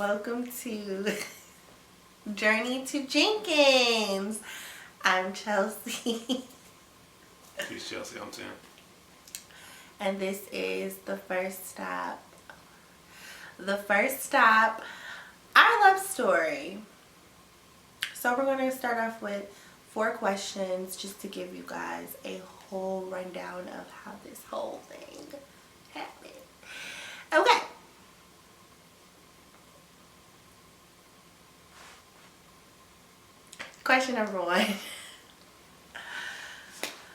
welcome to Journey to Jenkins. I'm Chelsea. It's Chelsea, I'm Tim. And this is the first stop. The first stop, our love story. So we're going to start off with 4 questions just to give you guys a whole rundown of how this whole thing happened. Okay. Question number 1.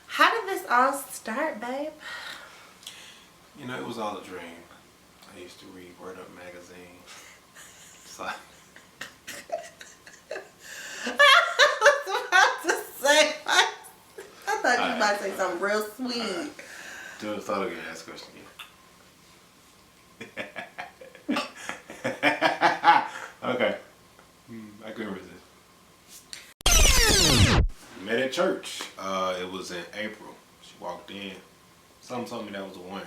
How did this all start, babe? You know, it was all a dream. I used to read Word Up magazine. So I was about to say, I thought you were about to say something real sweet. Do a thought again, ask a question again. Okay. I couldn't resist. Met at church. It was in April. She walked in. Something told me that was a one.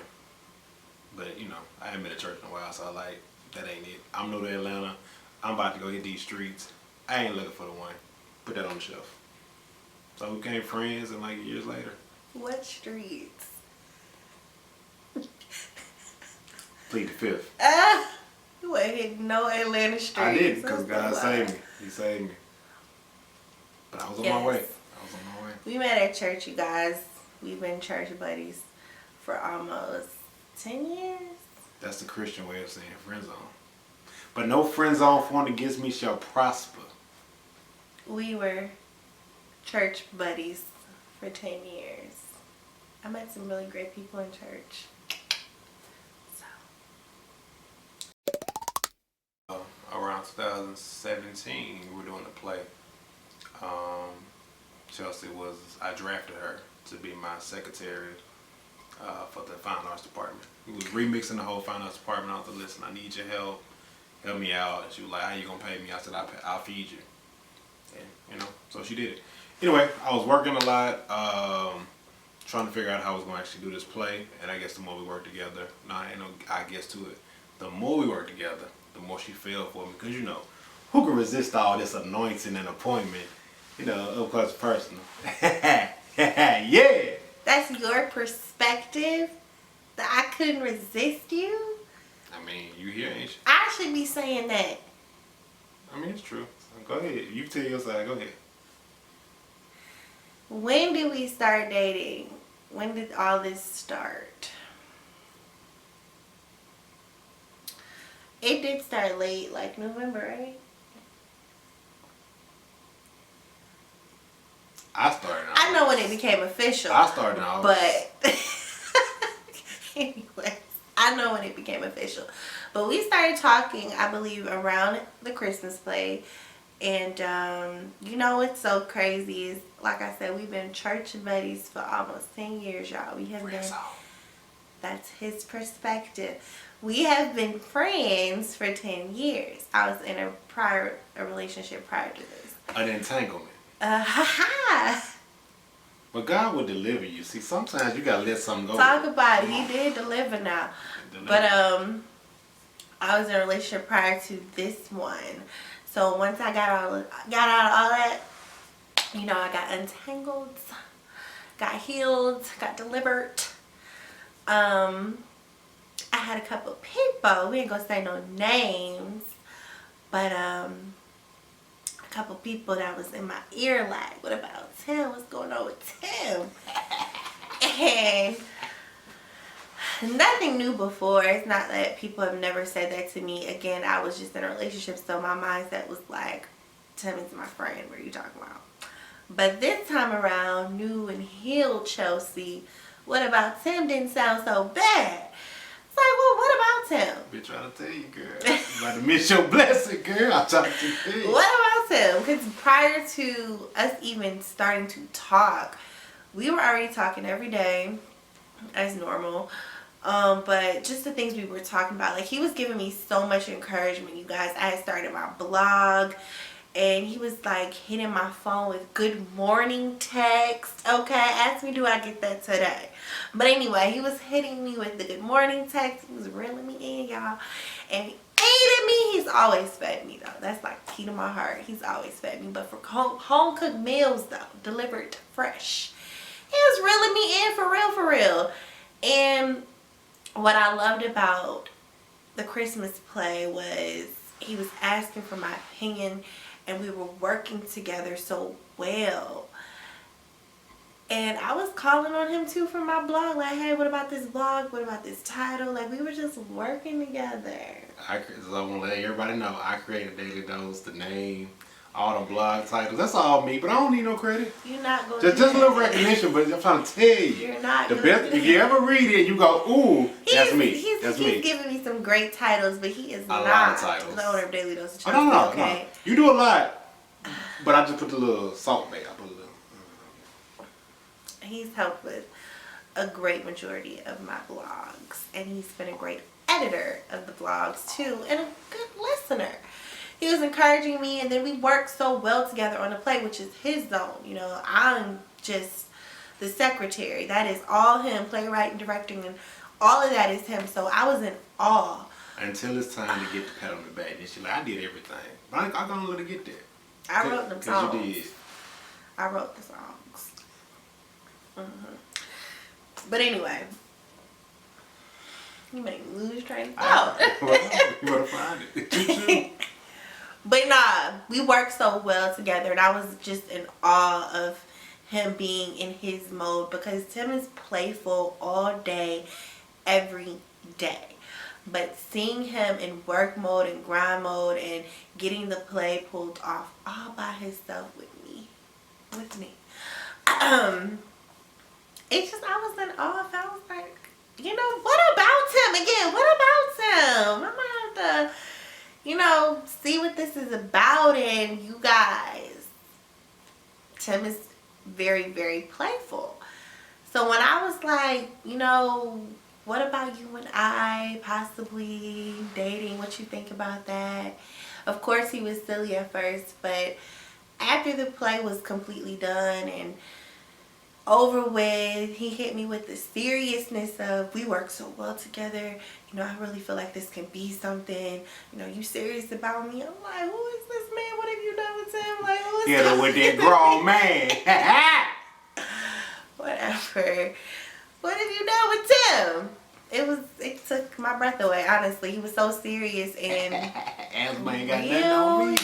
But, you know, I haven't been to church in a while, so I like, that ain't it. I'm new to Atlanta. I'm about to go hit these streets. I ain't looking for the one. Put that on the shelf. So we became friends, and like years later. What streets? Plead the fifth. You ain't hitting no Atlanta streets. I did, because God saved me. He saved me. But I was on my way. We met at church, you guys. We've been church buddies for almost 10 years. That's the Christian way of saying friend zone. But no friend zone formed against me shall prosper. We were church buddies for 10 years. I met some really great people in church. So. Around 2017, we were doing a play. Chelsea I drafted her to be my secretary for the fine arts department. We was remixing the whole fine arts department. I was like, listen, I need your help. Help me out. And she was like, how you gonna pay me? I said, I'll feed you. And, you know, so she did it. Anyway, I was working a lot, trying to figure out how I was gonna actually do this play. And I guess the more we worked together, ain't no I guess to it. The more we worked together, the more she fell for me. Because, you know, who can resist all this anointing and appointment? You know, up close and personal. Yeah. That's your perspective? That I couldn't resist you? I mean, you here, ain't you? I should be saying that. I mean, it's true. So go ahead. You tell your side. Go ahead. When did we start dating? When did all this start? It did start late, like November, right? I know when it became official. I started out. But anyways, I know when it became official. But we started talking, I believe, around the Christmas play. And you know what's so crazy is, like I said, we've been church buddies for almost 10 years, y'all. We have been. That's his perspective. We have been friends for 10 years. I was in a relationship prior to this. An entanglement. Ha. But God will deliver you. See, sometimes you gotta let something go. Talk about it. He did deliver now. But I was in a relationship prior to this one. So once I got out of all that, you know, I got untangled, got healed, got delivered. I had a couple people. We ain't gonna say no names, but a couple people that was in my ear like, what about Tim? What's going on with Tim? And nothing new before. It's not that people have never said that to me. Again, I was just in a relationship, so my mindset was like, Tim is my friend. What are you talking about? But this time around, new and healed Chelsea, what about Tim didn't sound so bad. It's like, well, what about Tim? Been trying to tell you, girl. You about to miss your blessing, girl. I'm trying to tell you. What about Tim? Because prior to us even starting to talk, we were already talking every day as normal. But just the things we were talking about, like, he was giving me so much encouragement, you guys. I had started my blog, and he was like hitting my phone with good morning text. Okay, ask me, do I get that today? But anyway, he was hitting me with the good morning text. He was reeling me in, y'all. And hated me. He's always fed me though. That's like key to my heart. He's always fed me. But for home cooked meals though, delivered fresh, he was reeling me in for real, for real. And what I loved about the Christmas play was he was asking for my opinion, and we were working together so well. And I was calling on him too for my blog, like, hey, what about this blog? What about this title? Like, we were just working together. So I want to let everybody know, I created Daily Dose, the name, all the blog titles. That's all me, but I don't need no credit. You're not going Just a little recognition, but I'm trying to tell you. You're not the best. If you ever read it, you go, ooh, that's me. That's me. He's giving me some great titles, but he is not lot of titles. the owner of Daily Dose. Oh, no. Okay. You do a lot, but I just put the little salt bait. I put a little. He's helped with a great majority of my blogs, and he's been a great editor of the blogs too, and a good listener. He was encouraging me, and then we worked so well together on the play, which is his zone. You know, I'm just the secretary. That is all him, playwright and directing, and all of that is him. So I was in awe. Until it's time to get the pat on the back. And she's like, I did everything. But I'm going to let her get there. I wrote them songs. Because you did. I wrote the songs. But anyway, you make me lose train of thought. You better find it. But nah, we worked so well together, and I was just in awe of him being in his mode, because Tim is playful all day, every day. But seeing him in work mode and grind mode and getting the play pulled off all by himself with me. It's just, I was in awe. I was like, you know, what about him again? What about him? I'm gonna have to, you know, see what this is about. And you guys, Tim is very, very playful. So when I was like, you know, what about you and I possibly dating? What you think about that? Of course, he was silly at first, but after the play was completely done and over with, he hit me with the seriousness of, we work so well together, you know, I really feel like this can be something, you know, you serious about me? I'm like, who is this man? What have you done with him? Like, who is Hit her with that grown man. Whatever. What have you done with Tim? It took my breath away, honestly. He was so serious and Asthma ain't got nothing on me.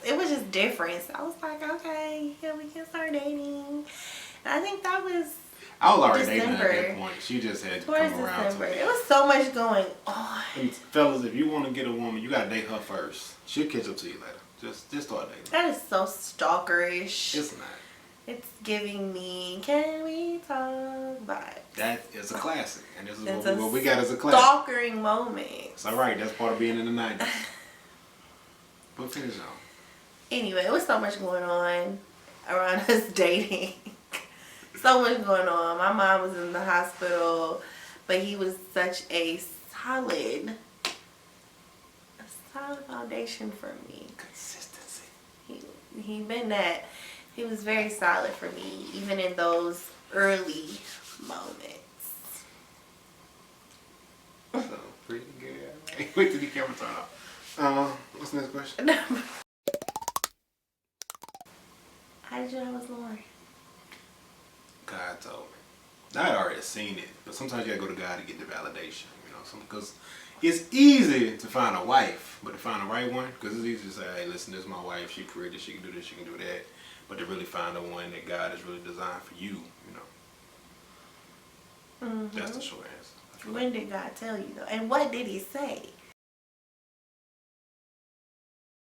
It was just different. So I was like, okay, yeah, we can start dating. And I think that was I was already dating her at that point. She just had to come around to me. It was so much going on. And fellas, if you want to get a woman, you gotta date her first. She'll catch up to you later. Just start dating. That is so stalkerish. It's not. It's giving me, can we talk vibes. That is a classic. And this is It's what we got as a classic. Stalkering moment. It's alright. That's part of being in the 90s. But finish on. Anyway, it was so much going on around us dating. So much going on. My mom was in the hospital, but he was such a solid foundation for me. Consistency. He been that. He was very solid for me, even in those early moments. So pretty good. Wait till the camera turn off. What's the next question? How did you know I was Lauren? God told me. I had already seen it, but sometimes you gotta go to God to get the validation, you know, because it's easy to find a wife, but to find the right one, because it's easy to say, hey, listen, this is my wife, she pretty, she can do this, she can do that, but to really find the one that God has really designed for you, you know. That's the short answer. When did God tell you though? And what did he say?